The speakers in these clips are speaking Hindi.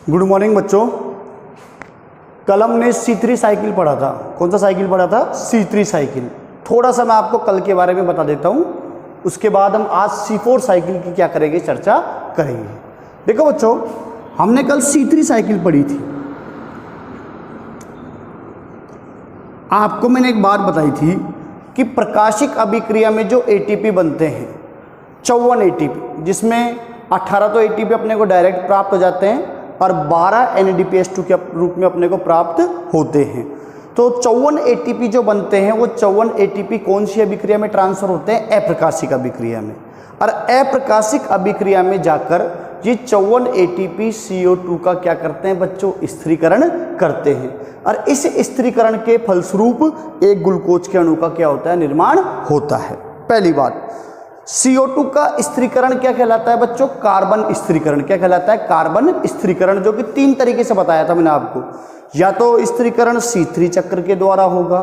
गुड मॉर्निंग बच्चों। कल हमने C3 साइकिल पढ़ा था। कौन सा साइकिल पढ़ा था? C3 cycle. थोड़ा सा मैं आपको कल के बारे में बता देता हूँ, उसके बाद हम आज C4 साइकिल की क्या करेंगे, चर्चा करेंगे। देखो बच्चों, हमने कल C3 साइकिल पढ़ी थी। आपको मैंने एक बात बताई थी कि प्रकाशिक अभिक्रिया में जो ATP बनते हैं 54 ATP, जिसमें 18 तो ATP अपने को डायरेक्ट प्राप्त हो जाते हैं और 12 NADPH2 के रूप में अपने को प्राप्त होते हैं। तो 54 ATP जो बनते हैं वो 54 ATP कौन सी अभिक्रिया में ट्रांसफर होते हैं? अप्रकाशिक अभिक्रिया में। और अप्रकाशिक अभिक्रिया में जाकर ये 54 ATP CO2 का क्या करते हैं बच्चों? स्थिरीकरण करते हैं। और इस स्थिरीकरण के फलस्वरूप एक ग्लूकोज के अणु का क्या होता है? निर्माण होता है। पहली बात, CO2 का स्थिरीकरण क्या कहलाता है बच्चों? कार्बन स्थिरीकरण। क्या कहलाता है? कार्बन स्थिरीकरण, जो कि 3 तरीके से बताया था मैंने आपको। या तो स्थिरीकरण C3 चक्र के द्वारा होगा,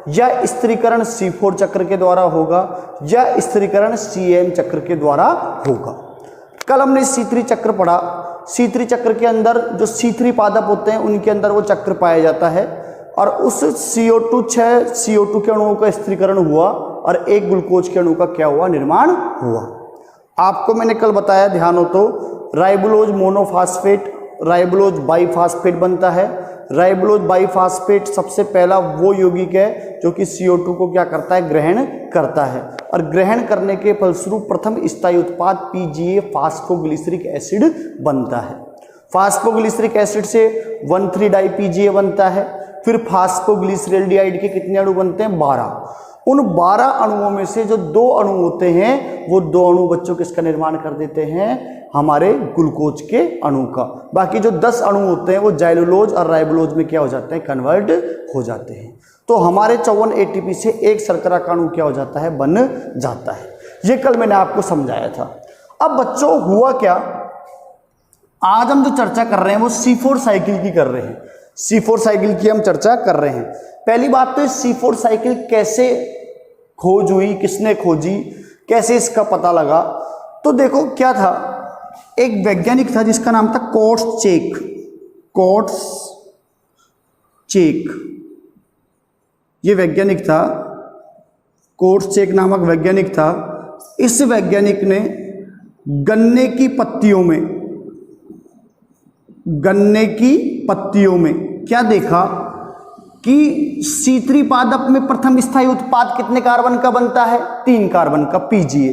या स्थिरीकरण C4 चक्र के द्वारा होगा, या स्थिरीकरण CM चक्र के द्वारा होगा। कल हमने C3 चक्र पढ़ा। C3 चक्र के अंदर जो C3 पादप होते हैं उनके अंदर वो चक्र पाया जाता है और उस CO2 के अणुओं का स्थिरीकरण हुआ और एक ग्लूकोज के अणु का क्या हुआ? निर्माण हुआ। आपको मैंने कल बताया, ध्यान हो तो, राइबोलोज मोनोफास्फेट, राइबोलोज बाइफास्फेट बनता है। राइबोलोज बाइफास्फेट सबसे पहला वो यौगिक है जो कि CO2 को क्या करता है? ग्रहण करता है। और ग्रहण करने के फलस्वरूप प्रथम स्थायी उत्पाद PGA फास्फोग्लिसरिक एसिड बनता है। फास्फोग्लिसरिक एसिड से 1,3-डाई-PGA बनता है। फिर फास्फोग्लिसरल्डिहाइड के कितने अणु बनते हैं? 12। उन 12 अणुओं में से जो 2 अणु होते हैं वो 2 अणु बच्चों किसका निर्माण कर देते हैं? हमारे ग्लूकोज के अणु का। बाकी जो 10 अणु होते हैं वो जाइलोलोज और राइबोलोज में क्या हो जाते हैं? कन्वर्ट हो जाते हैं। तो हमारे 54 ATP से एक शर्करा का अणु क्या हो जाता है? बन जाता है। ये कल मैंने आपको समझाया था। अब बच्चों हुआ क्या, आज हम जो चर्चा कर रहे हैं वो C4 साइकिल की कर रहे हैं। C4 साइकिल की हम चर्चा कर रहे हैं। पहली बात तो C4 साइकिल कैसे खोज हुई, किसने खोजी, कैसे इसका पता लगा? तो देखो क्या था, एक वैज्ञानिक था जिसका नाम था कोर्टशचेक। ये वैज्ञानिक था, कोर्टशचेक नामक वैज्ञानिक था। इस वैज्ञानिक ने गन्ने की पत्तियों में क्या देखा कि C3 पादप में प्रथम स्थायी उत्पाद कितने कार्बन का बनता है? 3 कार्बन का, PGA।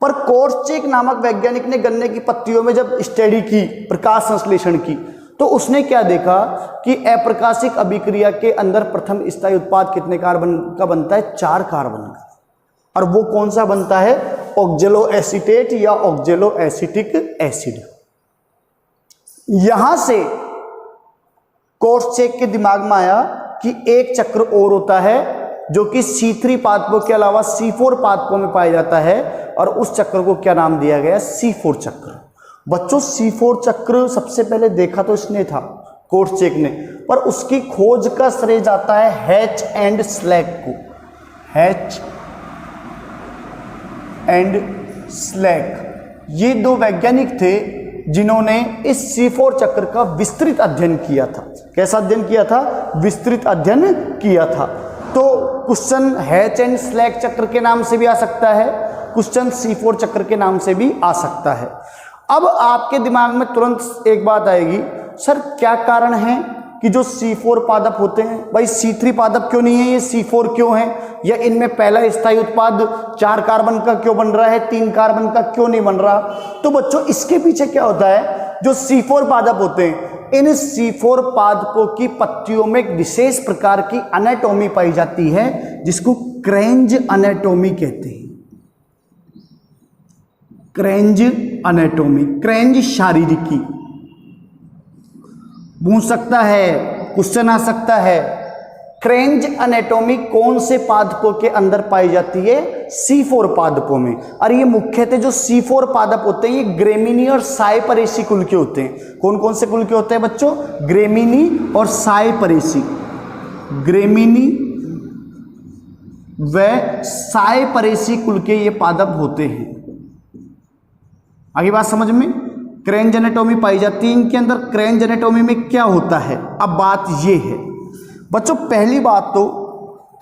पर कोर्टशचेक नामक वैज्ञानिक ने गन्ने की पत्तियों में जब स्टडी की, प्रकाश संश्लेषण की, तो उसने क्या देखा कि अप्रकाशिक अभिक्रिया के अंदर प्रथम स्थायी उत्पाद कितने कार्बन का बनता है? 4 कार्बन का। और वो कौन सा बनता है? ऑक्जेलो एसीटेट या ऑक्जेलो एसिटिक एसिड। यहां से कोर्टशचेक के दिमाग में आया कि एक चक्र और होता है जो कि C3 पादपों के अलावा C4 पादपों में पाया जाता है और उस चक्र को क्या नाम दिया गया? C4 चक्र। बच्चों C4 चक्र सबसे पहले देखा तो इसने था, कोर्टशचेक ने, पर उसकी खोज का श्रेय जाता है हैच एंड स्लैक को। हैच एंड स्लैक ये 2 वैज्ञानिक थे जिन्होंने इस C4 चक्र का विस्तृत अध्ययन किया था। कैसा अध्ययन किया था? विस्तृत अध्ययन किया था। तो क्वेश्चन हैच एंड स्लैक चक्र के नाम से भी आ सकता है, क्वेश्चन C4 चक्र के नाम से भी आ सकता है। अब आपके दिमाग में तुरंत एक बात आएगी, सर क्या कारण है कि जो C4 पादप होते हैं, भाई C3 पादप क्यों नहीं है, ये C4 क्यों है? या इनमें पहला स्थायी उत्पाद 4 कार्बन का क्यों बन रहा है, 3 कार्बन का क्यों नहीं बन रहा? तो बच्चों इसके पीछे क्या होता है, जो C4 पादप होते हैं, इन C4 पादपों की पत्तियों में एक विशेष प्रकार की एनाटॉमी पाई जाती है जिसको क्रेंज एनाटॉमी कहते हैं। क्रेंज एनाटॉमी, क्रेंज शारीरिकी। पूछ सकता है, क्वेश्चन आ सकता है, क्रेंज एनाटॉमी कौन से पादपों के अंदर पाई जाती है? C4 पादपों में। और ये मुख्यतः जो C4 पादप होते हैं ये ग्रेमिनी और साइपरेसी कुल के होते हैं। कौन कौन से कुल के होते हैं बच्चों? ग्रेमिनी और साइपरेसी। ग्रेमिनी व साइपरेसी कुल के ये पादप होते हैं। आगे बात समझ में? क्रेन्ज एनाटॉमी पाई जाती है इनके अंदर। क्रेन्ज एनाटॉमी में क्या होता है, अब बात ये है बच्चों, पहली बात तो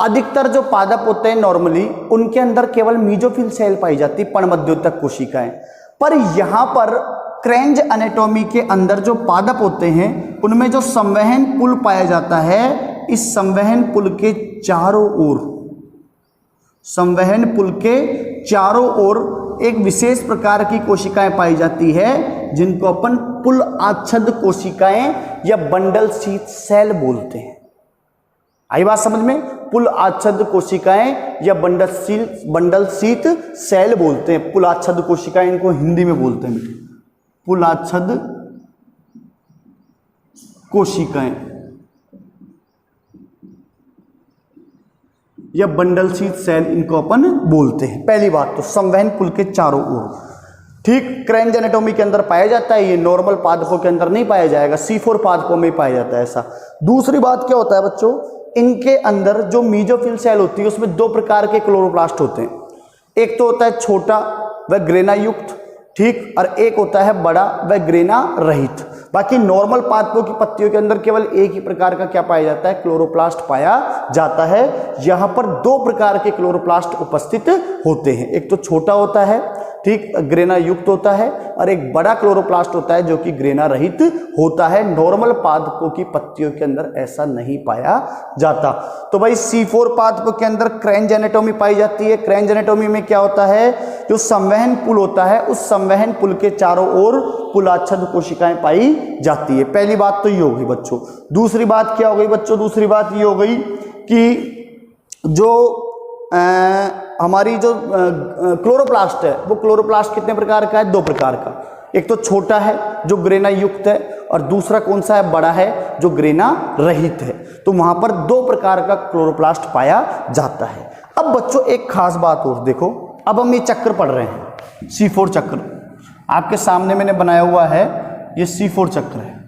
अधिकतर जो पादप होते हैं नॉर्मली उनके अंदर केवल मीजोफिल सेल पाई जाती, पर्णमध्योतक कोशिकाएं। पर यहां पर क्रेन्ज एनाटॉमी के अंदर जो पादप होते हैं उनमें जो संवहन पुल पाया जाता है, इस संवहन पुल के चारों ओर, संवहन पुल के चारों ओर एक विशेष प्रकार की कोशिकाएं पाई जाती है जिनको अपन पुल आच्छद कोशिकाएं या बंडल शीथ सेल बोलते हैं। आई बात समझ में? पुल आच्छद कोशिकाएं या बंडल शीथ सेल बोलते हैं। पुल आच्छद कोशिकाएं इनको हिंदी में बोलते हैं बेटे, पुल आच्छद कोशिकाएं या बंडल शीथ सेल इनको अपन बोलते हैं। पहली बात तो संवहन पुल के चारों ओर, ठीक, क्रेन्ज एनाटॉमी के अंदर पाया जाता है, ये नॉर्मल पादपों के अंदर नहीं पाया जाएगा, C4 पादपों में पाया जाता है ऐसा। दूसरी बात क्या होता है बच्चों, इनके अंदर जो मीजोफिल सेल होती है उसमें दो प्रकार के क्लोरोप्लास्ट होते हैं। एक तो होता है छोटा व ग्रेना युक्त, ठीक, और एक होता है बड़ा व ग्रेना रहित। बाकी नॉर्मल पादपों की पत्तियों के अंदर केवल एक ही प्रकार का क्या पाया जाता है, क्लोरोप्लास्ट पाया जाता है। यहां पर दो प्रकार के क्लोरोप्लास्ट उपस्थित होते हैं, एक तो छोटा होता है, ठीक, ग्रेना युक्त होता है, और एक बड़ा क्लोरोप्लास्ट होता है जो कि ग्रेना रहित होता है। नॉर्मल पादपों की पत्तियों के अंदर ऐसा नहीं पाया जाता। तो भाई C4 पादपों के अंदर क्रेन्ज एनाटॉमी पाई जाती है। क्रेन्ज एनाटॉमी में क्या होता है, जो संवहन पुल होता है उस संवहन पुल के चारों ओर पुलाच्छद कोशिकाएं पाई जाती है। पहली बात तो ये हो गई बच्चों। दूसरी बात क्या हो गई बच्चों, दूसरी बात ये हो गई कि जो हमारी जो क्लोरोप्लास्ट है वो क्लोरोप्लास्ट कितने प्रकार का है, दो प्रकार का। एक तो छोटा है जो ग्रेना युक्त है, और दूसरा कौन सा है, बड़ा है जो ग्रेना रहित है। तो वहां पर दो प्रकार का क्लोरोप्लास्ट पाया जाता है। अब बच्चों एक खास बात और देखो, अब हम ये चक्र पढ़ रहे हैं, C4 चक्र आपके सामने मैंने बनाया हुआ है, ये C4 चक्र है।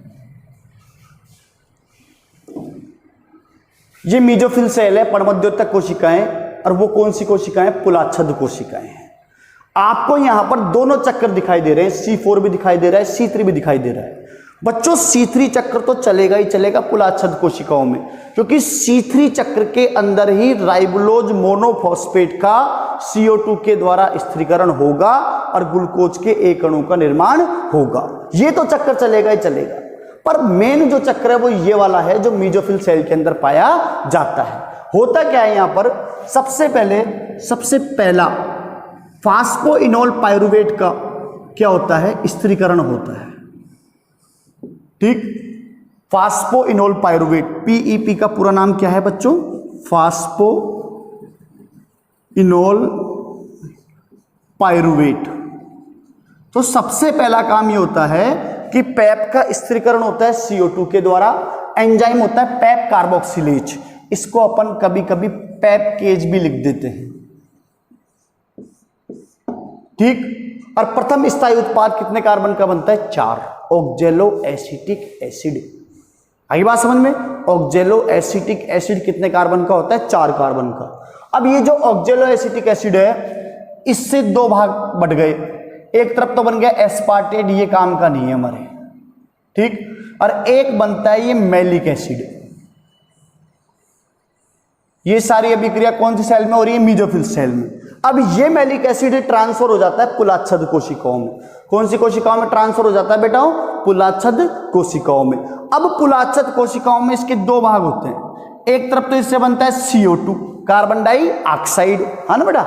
ये मीजोफिल सेल है, पर्णमध्योतक कोशिकाएं, और वो कौन सी कोशिकाएं, पुलाच्छद कोशिकाएं हैं। आपको यहां पर दोनों चक्र दिखाई दे रहे हैं, C4 भी दिखाई दे रहा है, C3 भी दिखाई दे रहा है। बच्चों C3 चक्र तो चलेगा ही चलेगा पुलाच्छद कोशिकाओं में, क्योंकि C3 चक्र के अंदर ही राइबोलोज मोनोफॉस्फेट का CO2 के द्वारा स्थिरीकरण होगा और ग्लूकोज के एक अणु का निर्माण होगा। ये तो चक्र चलेगा ही चलेगा, पर मेन जो चक्र है वो ये वाला है जो मीजोफिल सेल के अंदर पाया जाता है। होता क्या है यहां पर, सबसे पहला फास्फोइनोल पायरुवेट का क्या होता है, स्थिरीकरण होता है, ठीक। फास्फोइनोल पायरुवेट, PEP का पूरा नाम क्या है बच्चों, फास्फोइनोल पायरुवेट। तो सबसे पहला काम ये होता है कि पैप का स्थिरीकरण होता है CO2 के द्वारा। एंजाइम होता है पैप कार्बोक्सिलेज, इसको अपन कभी कभी पैप केज भी लिख देते हैं, ठीक। और प्रथम स्थायी उत्पाद कितने कार्बन का बनता है, 4, ऑक्जेलो एसिटिक एसिड। आई बात समझ में, ऑक्जेलो एसिटिक एसिड कितने कार्बन का होता है, 4 कार्बन का। अब ये जो ऑक्जेलो एसिटिक एसिड है इससे दो भाग बढ़ गए, एक तरफ तो बन गया एस्पार्टेट, ये काम का नहीं है हमारे, ठीक, और एक बनता है ये मैलिक एसिड। ये सारी अभिक्रिया कौन सी सेल में हो रही है, मीजोफिल सेल में। अब ये मैलिक एसिड ट्रांसफर हो जाता है पुलाच्छद कोशिकाओं में। कौन सी कोशिकाओं में ट्रांसफर हो जाता है बेटा, पुलाच्छद कोशिकाओं में। अब पुलाच्छद कोशिकाओं में इसके दो भाग होते हैं, एक तरफ तो इससे बनता है CO2 कार्बन डाइऑक्साइड, है ना बेटा,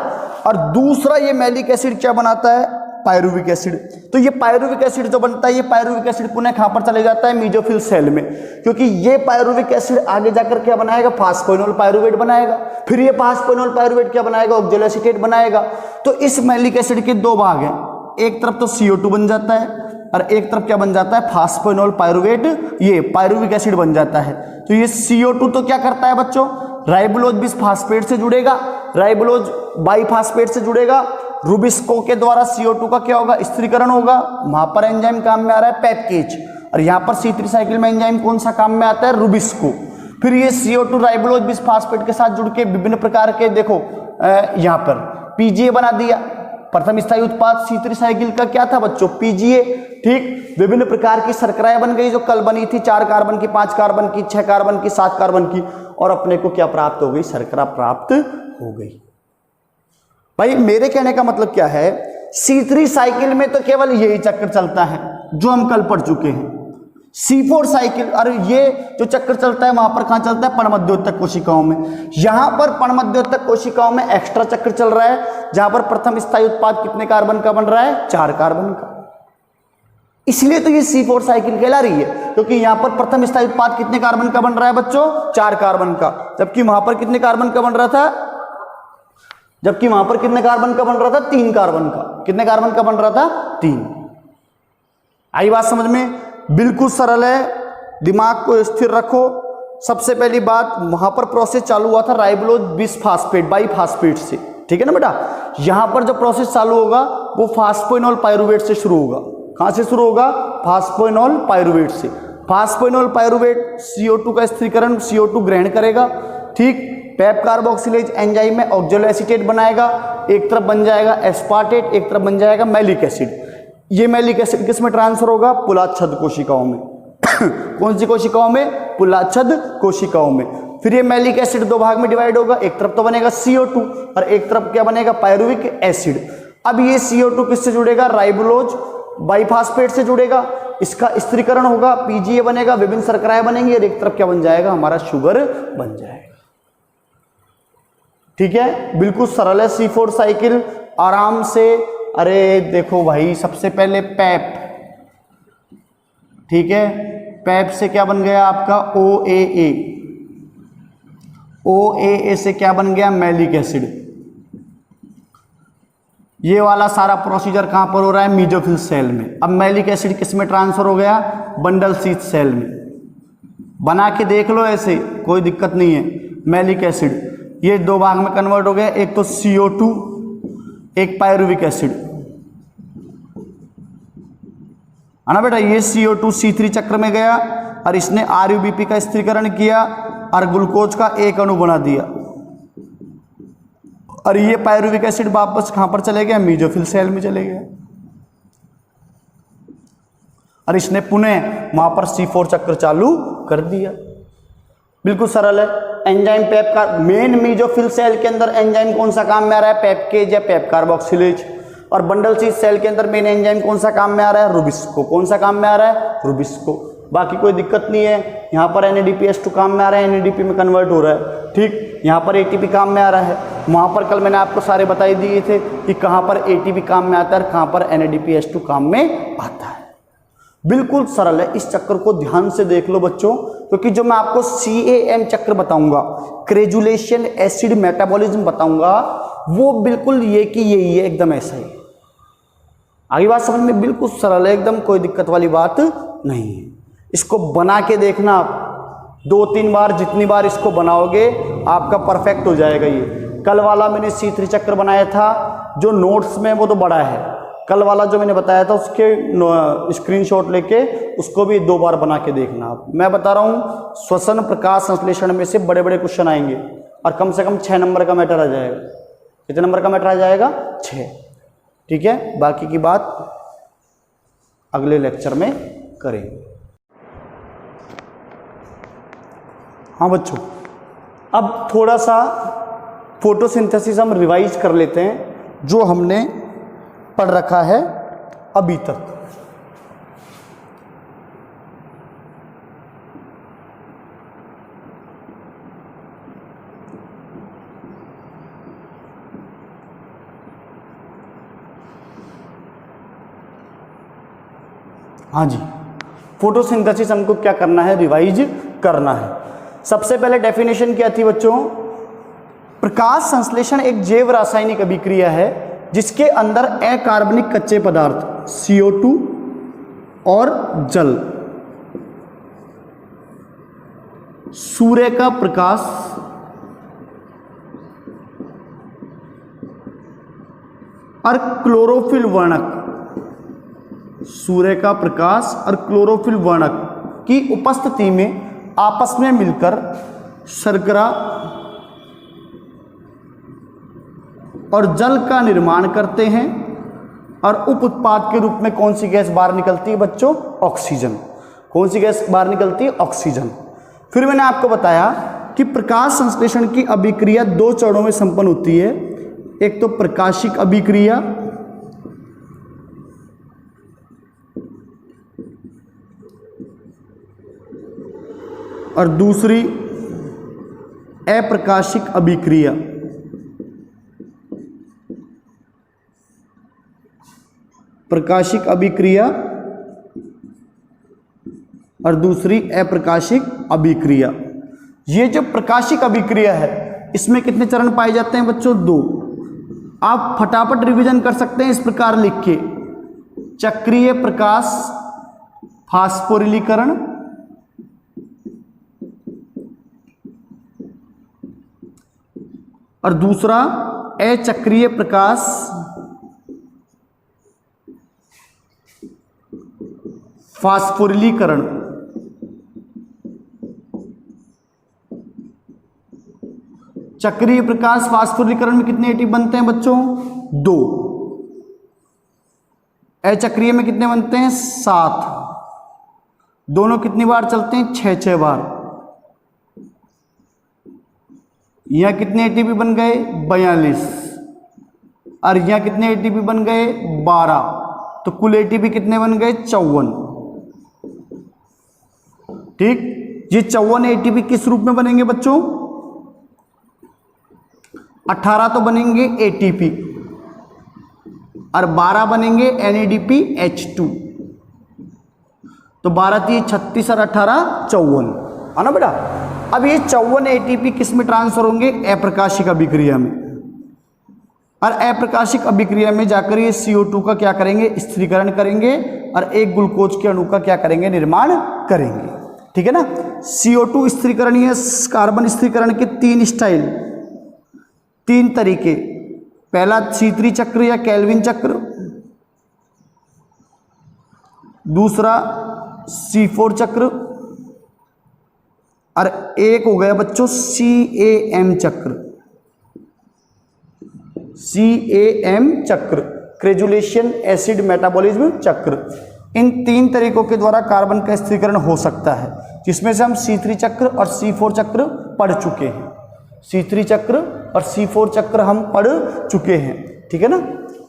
और दूसरा ये मैलिक एसिड क्या बनाता है, पायरुविक एसिड। तो ये पायरुविक एसिड जो बनता है, ये पायरुविक एसिड पुनः कहां पर चले जाता है, मीजोफिल सेल में, क्योंकि ये पायरुविक एसिड आगे जाकर क्या बनाएगा, फास्फोइनोल पायरुवेट बनाएगा। फिर ये फास्फोइनोल पायरुवेट क्या बनाएगा, ऑक्जेलो एसीटेट बनाएगा। तो इस मैलिक एसिड के दो भाग हैं, एक तरफ तो CO2 बन जाता है और एक तरफ क्या बन जाता है, फास्फोइनोल पायरुवेट, ये पायरुविक एसिड बन जाता है। तो ये CO2 तो क्या करता है बच्चों, राइबोलोज बिसफास्फेट से जुड़ेगा, राइबोलोज बाइफास्फेट से जुड़ेगा, रूबिस्को के द्वारा CO2 का क्या होगा, स्थिरीकरण होगा। वहां पर एंजाइम काम में आ रहा है पैपकेज, और यहाँ पर C3 साइकिल में एंजाइम कौन सा काम में आता है, रूबिस्को। फिर ये CO2 राइबोलोज बिसफास्फेट के साथ जुड़ के विभिन्न प्रकार के, देखो यहाँ पर PGA बना दिया, प्रथम स्थायी उत्पाद C3 साइकिल का क्या था बच्चों? PGA। ठीक, विभिन्न प्रकार की शर्कराएं बन गई जो कल बनी थी, 4 कार्बन की, 5 कार्बन की, 6 कार्बन की, 7 कार्बन की, और अपने को क्या प्राप्त हो गई? शर्करा प्राप्त हो गई। भाई मेरे कहने का मतलब क्या है, C3 साइकिल में तो केवल यही चक्र चलता है जो हम कल पढ़ चुके हैं। C4 साइकिल, अरे ये जो चक्र चलता है वहां पर कहां चलता है? पर्णमध्योतक कोशिकाओं में। यहां पर पर्णमध्योतक कोशिकाओं में एक्स्ट्रा चक्र चल रहा है, जहां पर प्रथम स्थायी उत्पाद कितने कार्बन का बन रहा है? 4 कार्बन का। इसलिए तो ये C4 साइकिल कहला रही है, क्योंकि यहां पर प्रथम स्थायी उत्पाद कितने कार्बन का बन रहा है बच्चों? 4 कार्बन का। जबकि वहां पर कितने कार्बन का बन रहा था? जबकि वहां पर कितने कार्बन का बन रहा था? 3 कार्बन का। कितने कार्बन का बन रहा था? 3। आई बात समझ में? बिल्कुल सरल है, दिमाग को स्थिर रखो। सबसे पहली बात, वहां पर प्रोसेस चालू हुआ था राइबोलोज बिसफास्फेट बाइफास्फेट से, ठीक है ना बेटा? यहां पर जो प्रोसेस चालू होगा वो फास्फोइनोल पायरुवेट से शुरू होगा। कहां से शुरू होगा? फास्फोइनोल पायरुवेट से। फास्फोइनोल पायरुवेट CO2 का स्थिरीकरण CO2 ग्रहण करेगा। ठीक, पेप कार्बोक्सिलेज एंजाइम में ऑक्जेलो एसीटेट बनाएगा। एक तरफ बन जाएगा एस्पार्टेट, एक तरफ बन जाएगा मैलिक एसिड। ये मैलिक एसिड किस में ट्रांसफर होगा? पुलाच्छद कोशिकाओं में। कौन सी कोशिकाओं में? पुलाच्छद कोशिकाओं में। फिर ये मैलिक एसिड 2 भाग में डिवाइड होगा। एक तरफ तो बनेगा CO2 और एक तरफ क्या बनेगा? Pyruvic acid. अब ये CO2 किससे जुड़ेगा? राइबोलोज बाइफास्फेट से जुड़ेगा। इसका स्थिरीकरण होगा, PGA बनेगा, विभिन्न शर्कराएं बनेंगी और एक तरफ क्या बन जाएगा? हमारा शुगर बन जाएगा। ठीक है, बिल्कुल सरल है C4 साइकिल, आराम से। अरे देखो भाई, सबसे पहले पैप, ठीक है, पैप से क्या बन गया आपका? OAA। OAA से क्या बन गया? Malic acid. ये वाला सारा प्रोसीजर कहां पर हो रहा है? मीजोफिल सेल में। अब मैलिक एसिड किस में ट्रांसफर हो गया? बंडल शीथ सेल में। बना के देख लो, ऐसे कोई दिक्कत नहीं है। मैलिक एसिड ये 2 भाग में कन्वर्ट हो गया, एक तो CO2, एक पायरुविक एसिड, है ना बेटा? ये CO2 C3 चक्र में गया और इसने RUBP का स्थिरीकरण किया और ग्लूकोज का एक अणु बना दिया। और ये पायरुविक एसिड वापस कहां पर चले गया? मीजोफिल सेल में चले गया। और इसने पुनः वहां पर C4 चक्र चालू कर दिया। बिल्कुल सरल है। एंजाइम पेप का मेन मीजोफिल सेल के अंदर एंजाइम कौन सा काम में आ रहा है? पेपकेज या पेप कार्बोक्सिलेज। और बंडल शीथ सेल के अंदर मेन एंजाइम कौन सा काम में आ रहा है? रुबिस्को। कौन सा काम में आ रहा है? रुबिस्को। बाकी कोई दिक्कत नहीं है। यहाँ पर NADPH2 काम में आ रहा है, NADP में कन्वर्ट हो रहा है। ठीक, यहाँ पर ATP काम में आ रहा है। वहाँ पर कल मैंने आपको सारे बताई दिए थे कि कहाँ पर ATP काम में आता है और कहाँ पर NADPH2 काम में आता है। बिल्कुल सरल है। इस चक्र को ध्यान से देख लो बच्चों, क्योंकि जो मैं आपको CAM चक्र बताऊंगा, क्रेजुलेशन एसिड मेटाबॉलिज्म बताऊंगा, वो बिल्कुल ये कि यही है, एकदम ऐसा ही। आगे बात समझ में? बिल्कुल सरल है एकदम, कोई दिक्कत वाली बात नहीं है। इसको बना के देखना आप 2-3 बार, जितनी बार इसको बनाओगे आपका परफेक्ट हो जाएगा। ये कल वाला मैंने C3 चक्र बनाया था, जो नोट्स में वो तो बड़ा है। कल वाला जो मैंने बताया था उसके स्क्रीनशॉट लेके उसको भी 2 बार बना के देखना आप। मैं बता रहा हूँ, श्वसन प्रकाश संश्लेषण में से बड़े बड़े क्वेश्चन आएंगे और कम से कम 6 नंबर का मैटर आ जाएगा। कितने नंबर का मैटर आ जाएगा? 6। ठीक है, बाकी की बात अगले लेक्चर में करेंगे। हाँ बच्चों, अब थोड़ा सा फोटोसिंथेसिस हम रिवाइज कर लेते हैं जो हमने पढ़ रखा है अभी तक। हाँ जी, फोटोसिंथेसिस हमको क्या करना है? रिवाइज करना है। सबसे पहले डेफिनेशन क्या थी बच्चों? प्रकाश संश्लेषण एक जैव रासायनिक अभिक्रिया है जिसके अंदर अकार्बनिक कच्चे पदार्थ CO2 और जल सूर्य का प्रकाश और क्लोरोफिल वर्णक, सूर्य का प्रकाश और क्लोरोफिल वर्णक की उपस्थिति में आपस में मिलकर शर्करा और जल का निर्माण करते हैं और उप उत्पाद के रूप में कौन सी गैस बाहर निकलती है बच्चों? ऑक्सीजन। कौन सी गैस बाहर निकलती है? ऑक्सीजन। फिर मैंने आपको बताया कि प्रकाश संश्लेषण की अभिक्रिया 2 चरणों में संपन्न होती है। एक तो प्रकाशिक अभिक्रिया और दूसरी अप्रकाशिक अभिक्रिया। प्रकाशिक अभिक्रिया और दूसरी अप्रकाशिक अभिक्रिया। ये जो प्रकाशिक अभिक्रिया है इसमें कितने चरण पाए जाते हैं बच्चों? 2। आप फटाफट रिवीजन कर सकते हैं इस प्रकार लिख के, चक्रीय प्रकाश फास्फोरिलीकरण और दूसरा अचक्रीय प्रकाश फास्फोरिलीकरण। चक्रीय प्रकाश फास्फोरिलीकरण में कितने एटीपी बनते हैं बच्चों? 2। अचक्रीय में कितने बनते हैं? 7। दोनों कितनी बार चलते हैं? 6 बार। यहां कितने एटीपी बन गए? 42। और यहां कितने एटीपी बन गए? 12। तो कुल एटीपी कितने बन गए? 54। ठीक, ये 54 एटीपी किस रूप में बनेंगे बच्चों? 18 तो बनेंगे एटीपी और 12 बनेंगे NADP H2। तो 12 थी 36 और 18 54, है ना बेटा। अब ये 54 एटीपी किस में ट्रांसफर होंगे? अप्रकाशिक अभिक्रिया में। और अप्रकाशिक अभिक्रिया में जाकर ये CO2 का क्या करेंगे? स्थिरीकरण करेंगे और एक ग्लूकोज के अणु का क्या करेंगे? निर्माण करेंगे। ठीक है ना। CO2 स्थिरीकरण, ये कार्बन स्थिरीकरण के 3 स्टाइल, 3 तरीके। पहला C3 चक्र या केल्विन चक्र, दूसरा C4 चक्र और एक हो गया बच्चों CAM चक्र। CAM चक्र, क्रेजुलेशन एसिड मेटाबॉलिज्म चक्र। इन 3 तरीकों के द्वारा कार्बन का स्थिरीकरण हो सकता है, जिसमें से हम C3 चक्र और C4 चक्र पढ़ चुके हैं। C3 चक्र और C4 चक्र हम पढ़ चुके हैं। ठीक है ना।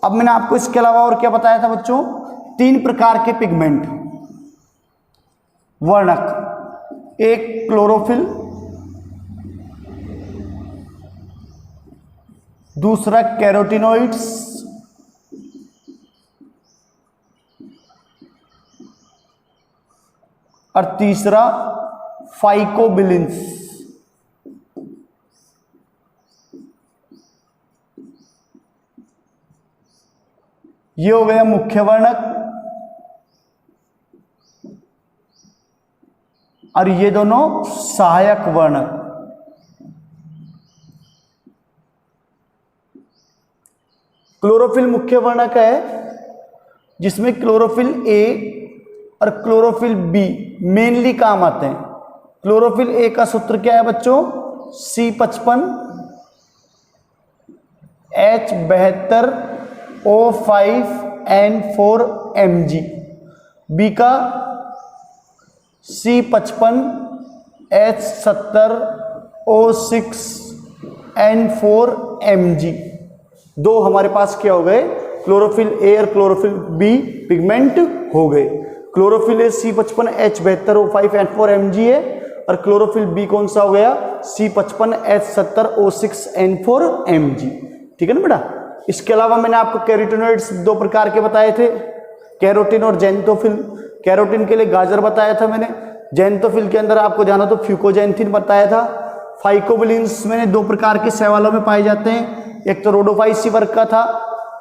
अब मैंने आपको इसके अलावा और क्या बताया था बच्चों? 3 प्रकार के पिगमेंट, वर्णक। एक क्लोरोफिल, दूसरा कैरोटिनोइड्स और तीसरा फाइकोबिलिन्स। ये हो गया मुख्य वर्णक और ये दोनों सहायक वर्णक। क्लोरोफिल मुख्य वर्णक है, जिसमें क्लोरोफिल ए और क्लोरोफिल बी मेनली काम आते हैं। क्लोरोफिल ए का सूत्र क्या है बच्चों? C55 H72 O5 N4 Mg। B का C55 H70 O6 N4 Mg। 2 हमारे पास क्या हो गए? क्लोरोफिल ए और क्लोरोफिल बी पिगमेंट हो गए। Chlorophyll A C55 H72 O5 N4 Mg है और क्लोरोफिल बी कौन सा हो गया? C55 H70 O6 N4 Mg। ठीक है ना बेटा। इसके अलावा मैंने आपको कैरोटिनोइड्स 2 प्रकार के बताए थे, कैरोटिन और जेंथोफिल। कैरोटिन के लिए गाजर बताया था मैंने, जेंथोफिल के अंदर आपको जाना तो फ्यूकोजेंथिन बताया था। फाइकोबिलिन्स मैंने 2 प्रकार के शैवालों में पाए जाते हैं, एक तो रोडोफाइसी वर्ग का था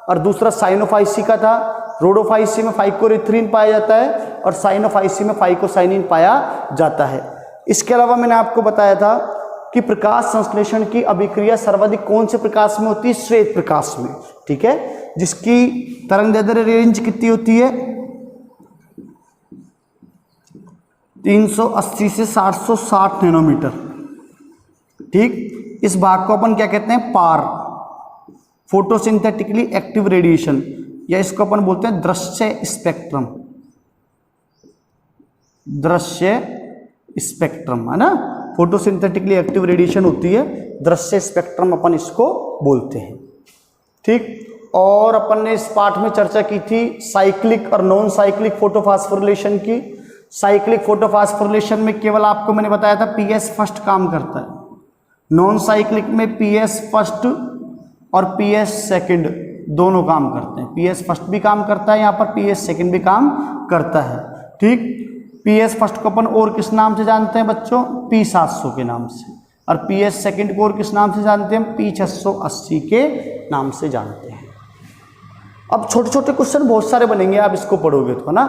और दूसरा साइनोफाइसी का था। रोडोफाइसी में फाइकोरिथ्रिन पाया जाता है और साइनोफाइसी में फाइकोसाइनिन पाया जाता है। इसके अलावा मैंने आपको बताया था कि प्रकाश संश्लेषण की अभिक्रिया सर्वाधिक कौन से प्रकाश में होती है? श्वेत प्रकाश में। ठीक है, जिसकी तरंगदैर्ध्य रेंज कितनी होती है? 380 से 760 नैनोमीटर। ठीक, इस भाग को अपन क्या कहते हैं? पार, फोटोसिंथेटिकली एक्टिव रेडिएशन। या इसको अपन बोलते हैं दृश्य स्पेक्ट्रम, दृश्य स्पेक्ट्रम है ना, फोटोसिंथेटिकली एक्टिव रेडिएशन होती है, दृश्य स्पेक्ट्रम अपन इसको बोलते हैं। ठीक, और अपन ने इस पाठ में चर्चा की थी साइक्लिक और नॉन साइक्लिक फोटोफॉस्फोरिलेशन की। साइक्लिक फोटोफॉस्फोरिलेशन में केवल आपको मैंने बताया था पीएस फर्स्ट काम करता है, नॉन साइक्लिक में पीएस फर्स्ट और पीएस सेकंड दोनों काम करते हैं। पीएस फर्स्ट भी काम करता है यहाँ पर, पीएस सेकंड भी काम करता है। ठीक, पीएस फर्स्ट को अपन और किस नाम से जानते हैं बच्चों, P700 के नाम से, और पीएस सेकंड को और किस नाम से जानते हैं, P680 के नाम से जानते हैं। अब छोटे छोटे क्वेश्चन बहुत सारे बनेंगे, आप इसको पढ़ोगे तो, है ना।